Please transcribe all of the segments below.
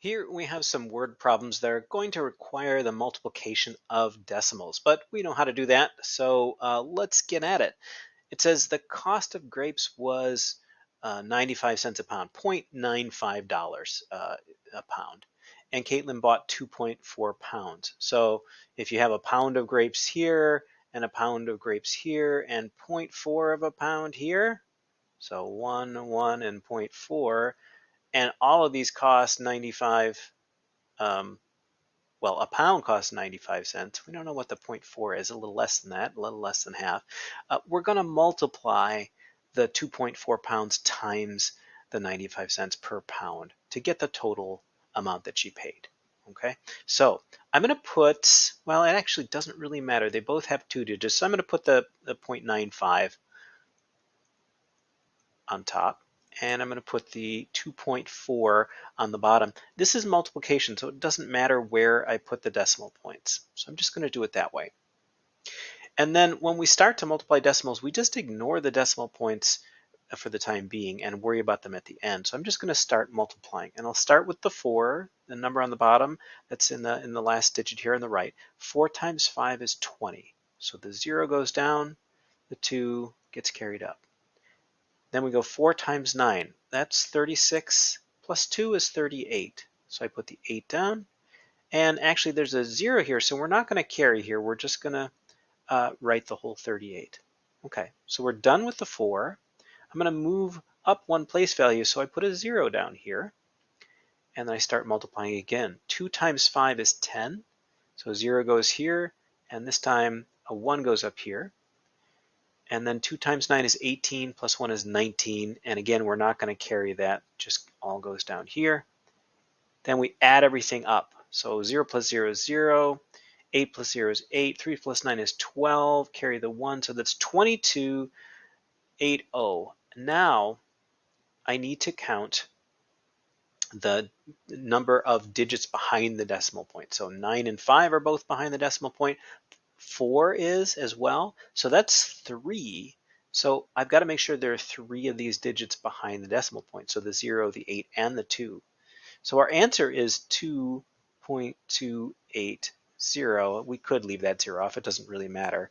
Here we have some word problems that are going to require the multiplication of decimals, but we know how to do that, so let's get at it. It says the cost of grapes was 95 cents a pound, $0.95 a pound, and Caitlin bought 2.4 pounds. So if you have a pound of grapes here and a pound of grapes here and zero point 0.4 of a pound here, so 1, 1, and zero point 0.4, and all of these cost 95. Um, well, a pound costs 95 cents. We don't know what the 0.4 is, a little less than that, a little less than half. We're going to multiply the 2.4 pounds times the 95 cents per pound to get the total amount that she paid. Okay, so I'm going to put, well, it actually doesn't really matter. They both have two digits, so I'm going to put the 0.95 on top, and I'm going to put the 2.4 on the bottom. This is multiplication, so it doesn't matter where I put the decimal points. So I'm just going to do it that way. And then when we start to multiply decimals, we just ignore the decimal points for the time being and worry about them at the end. So I'm just going to start multiplying, and I'll start with the 4, the number on the bottom that's in the last digit here on the right. 4 times 5 is 20. So the 0 goes down, the 2 gets carried up. Then we go 4 times 9. That's 36 plus 2 is 38. So I put the 8 down. And actually there's a 0 here, so we're not going to carry here. We're just going to write the whole 38. Okay, so we're done with the 4. I'm going to move up one place value, so I put a 0 down here. And then I start multiplying again. 2 times 5 is 10. So 0 goes here, and this time a 1 goes up here. And then 2 times 9 is 18, plus 1 is 19. And again, we're not going to carry that, just all goes down here. Then we add everything up. So 0 plus 0 is 0, 8 plus 0 is 8, 3 plus 9 is 12, carry the 1, so that's 2280. Now I need to count the number of digits behind the decimal point. So 9 and 5 are both behind the decimal point. 4 is as well. So that's 3. So I've got to make sure there are 3 of these digits behind the decimal point. So the 0, the 8, and the 2. So our answer is 2.280. We could leave that 0 off. It doesn't really matter.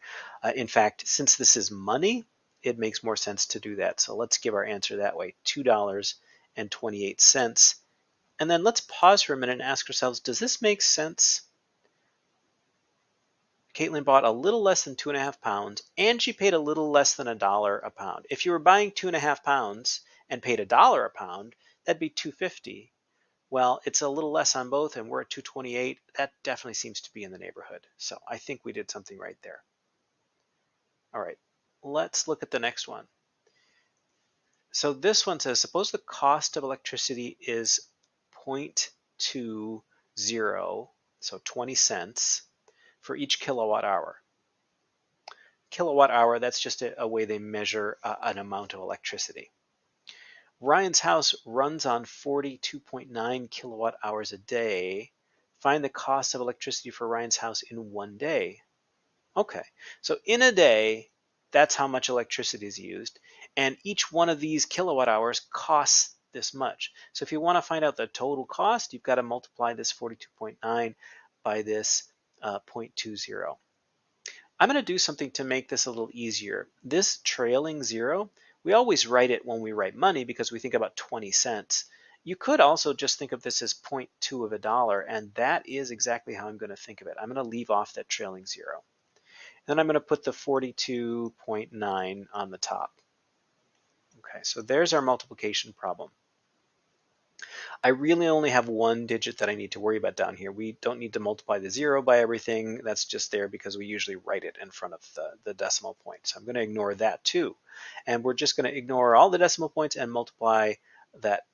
In fact, since this is money, it makes more sense to do that. So let's give our answer that way, $2.28. And then let's pause for a minute and ask ourselves, does this make sense? Caitlin bought a little less than 2.5 pounds, and she paid a little less than $1 a pound. If you were buying 2.5 pounds and paid $1 a pound, that'd be $2.50. Well, it's a little less on both, and we're at 228. That definitely seems to be in the neighborhood. So I think we did something right there. All right, let's look at the next one. So this one says, suppose the cost of electricity is 0.20, so 20 cents, for each kilowatt hour. Kilowatt hour, that's just a way they measure an amount of electricity. Ryan's house runs on 42.9 kilowatt hours a day. Find the cost of electricity for Ryan's house in 1 day. Okay, so in a day, that's how much electricity is used, and each one of these kilowatt hours costs this much. So if you want to find out the total cost, you've got to multiply this 42.9 by this 0.20. I'm going to do something to make this a little easier. This trailing 0, we always write it when we write money because we think about 20 cents. You could also just think of this as 0.2 of a dollar, and that is exactly how I'm going to think of it. I'm going to leave off that trailing 0. Then I'm going to put the 42.9 on the top. Okay, so there's our multiplication problem. I really only have one digit that I need to worry about down here. We don't need to multiply the 0 by everything. That's just there because we usually write it in front of the decimal point. So I'm going to ignore that too. And we're just going to ignore all the decimal points and multiply that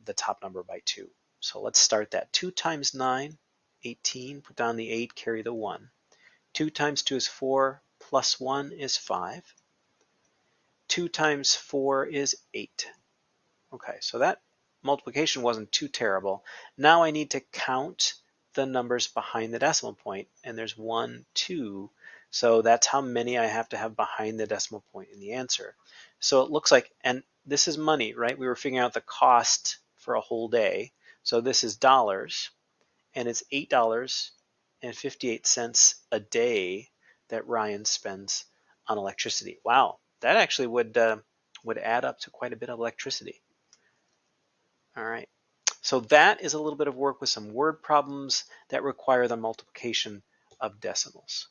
the top number by 2. So let's start that. 2 times 9, 18. Put down the 8, carry the 1. 2 times 2 is 4, plus 1 is 5. 2 times 4 is 8. Okay, so that multiplication wasn't too terrible. Now I need to count the numbers behind the decimal point, and there's 1, 2, so that's how many I have to have behind the decimal point in the answer. So it looks like, and this is money, right? We were figuring out the cost for a whole day, So this is dollars, and it's $8.58 a day that Ryan spends on electricity. Wow, that actually would add up to quite a bit of electricity. All right, so that is a little bit of work with some word problems that require the multiplication of decimals.